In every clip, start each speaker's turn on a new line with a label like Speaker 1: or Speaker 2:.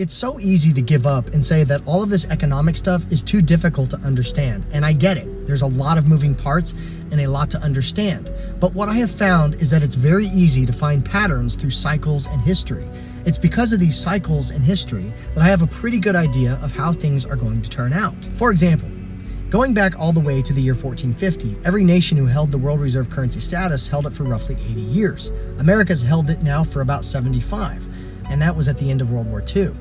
Speaker 1: It's so easy to give up and say that all of this economic stuff is too difficult to understand, and I get it. There's a lot of moving parts and a lot to understand. But what I have found is that it's very easy to find patterns through cycles and history. It's because of these cycles and history that I have a pretty good idea of how things are going to turn out. For example, going back all the way to the year 1450, every nation who held the world reserve currency status held it for roughly 80 years. America's held it now for about 75, and that was at the end of World War II.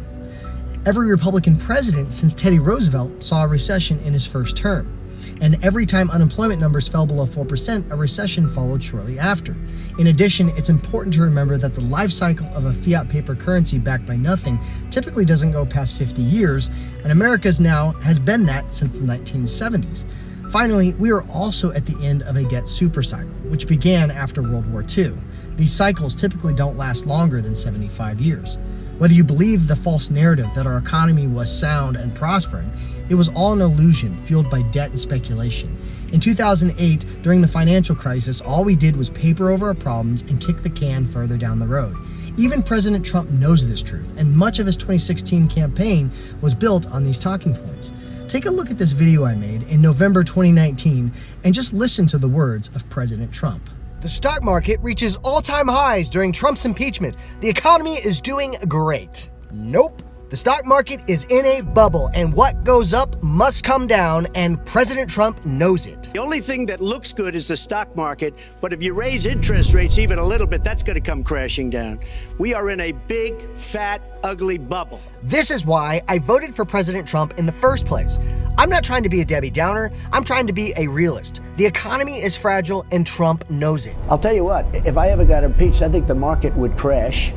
Speaker 1: Every Republican president since Teddy Roosevelt saw a recession in his first term. And every time unemployment numbers fell below 4%, a recession followed shortly after. In addition, it's important to remember that the life cycle of a fiat paper currency backed by nothing typically doesn't go past 50 years, and America's now has been that since the 1970s. Finally, we are also at the end of a debt supercycle, which began after World War II. These cycles typically don't last longer than 75 years. Whether you believe the false narrative that our economy was sound and prospering, it was all an illusion fueled by debt and speculation. In 2008, during the financial crisis, all we did was paper over our problems and kick the can further down the road. Even President Trump knows this truth, and much of his 2016 campaign was built on these talking points. Take a look at this video I made in November 2019 and just listen to the words of President Trump. The stock market reaches all-time highs during Trump's impeachment. The economy is doing great. Nope. The stock market is in a bubble, and what goes up must come down, and President Trump knows it.
Speaker 2: The only thing that looks good is the stock market, but if you raise interest rates even a little bit, that's going to come crashing down. We are in a big, fat, ugly bubble.
Speaker 1: This is why I voted for President Trump in the first place. I'm not trying to be a Debbie Downer. I'm trying to be a realist. The economy is fragile, and Trump knows it.
Speaker 3: I'll tell you what, if I ever got impeached, I think the market would crash.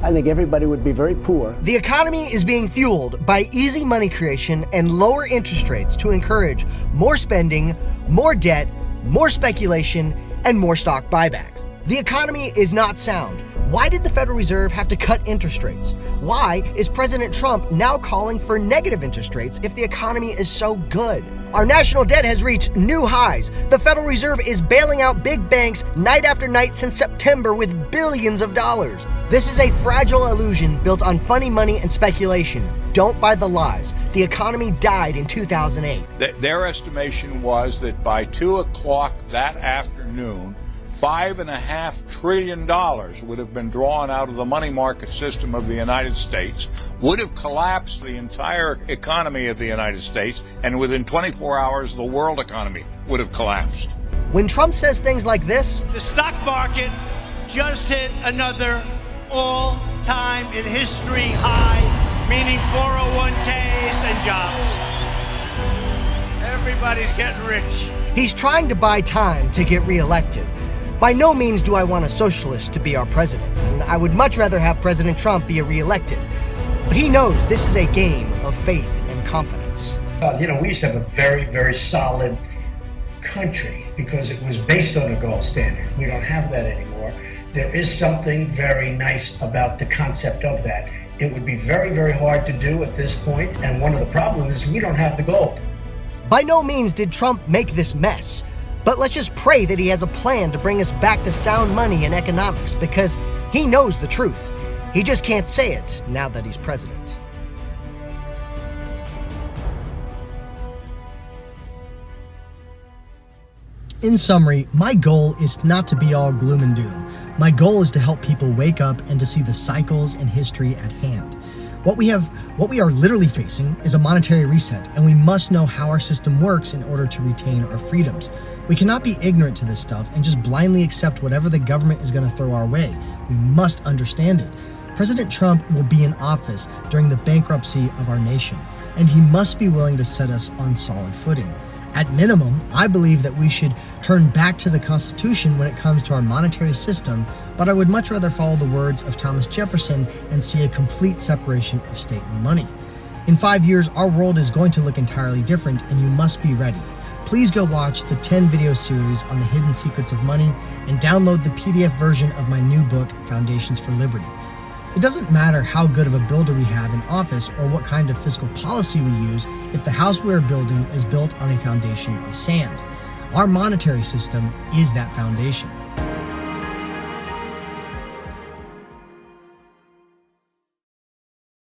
Speaker 3: I think everybody would be very poor.
Speaker 1: The economy is being fueled by easy money creation and lower interest rates to encourage more spending, more debt, more speculation, and more stock buybacks. The economy is not sound. Why did the Federal Reserve have to cut interest rates? Why is President Trump now calling for negative interest rates if the economy is so good? Our national debt has reached new highs. The Federal Reserve is bailing out big banks night after night since September with billions of dollars. This is a fragile illusion built on funny money and speculation. Don't buy the lies. The economy died in 2008.
Speaker 4: Their estimation was that by 2 o'clock that afternoon, $5.5 trillion would have been drawn out of the money market system of the United States, would have collapsed the entire economy of the United States, and within 24 hours, the world economy would have collapsed.
Speaker 1: When Trump says things like this,
Speaker 2: The stock market just hit another all-time in history high, meaning 401ks and jobs. Everybody's getting rich.
Speaker 1: he's trying to buy time to get reelected. By no means do I want a socialist to be our president, and I would much rather have President Trump be reelected. But he knows this is a game of faith and confidence.
Speaker 5: We used to have a very, very solid country because it was based on a gold standard. We don't have that anymore. There is something very nice about the concept of that. It would be very, very hard to do at this point, and one of the problems is we don't have the gold.
Speaker 1: By no means did Trump make this mess, but let's just pray that he has a plan to bring us back to sound money and economics, because he knows the truth. He just can't say it now that he's president. In summary, my goal is not to be all gloom and doom. My goal is to help people wake up and to see the cycles and history at hand. What we are literally facing is a monetary reset, and we must know how our system works in order to retain our freedoms. We cannot be ignorant to this stuff and just blindly accept whatever the government is going to throw our way. We must understand it. President Trump will be in office during the bankruptcy of our nation, and he must be willing to set us on solid footing. At minimum, I believe that we should turn back to the Constitution when it comes to our monetary system, but I would much rather follow the words of Thomas Jefferson and see a complete separation of state and money. In 5 years, our world is going to look entirely different, and you must be ready. Please go watch the 10 video series on the hidden secrets of money and download the PDF version of my new book, Foundations for Liberty. It doesn't matter how good of a builder we have in office or what kind of fiscal policy we use if the house we are building is built on a foundation of sand. Our monetary system is that foundation.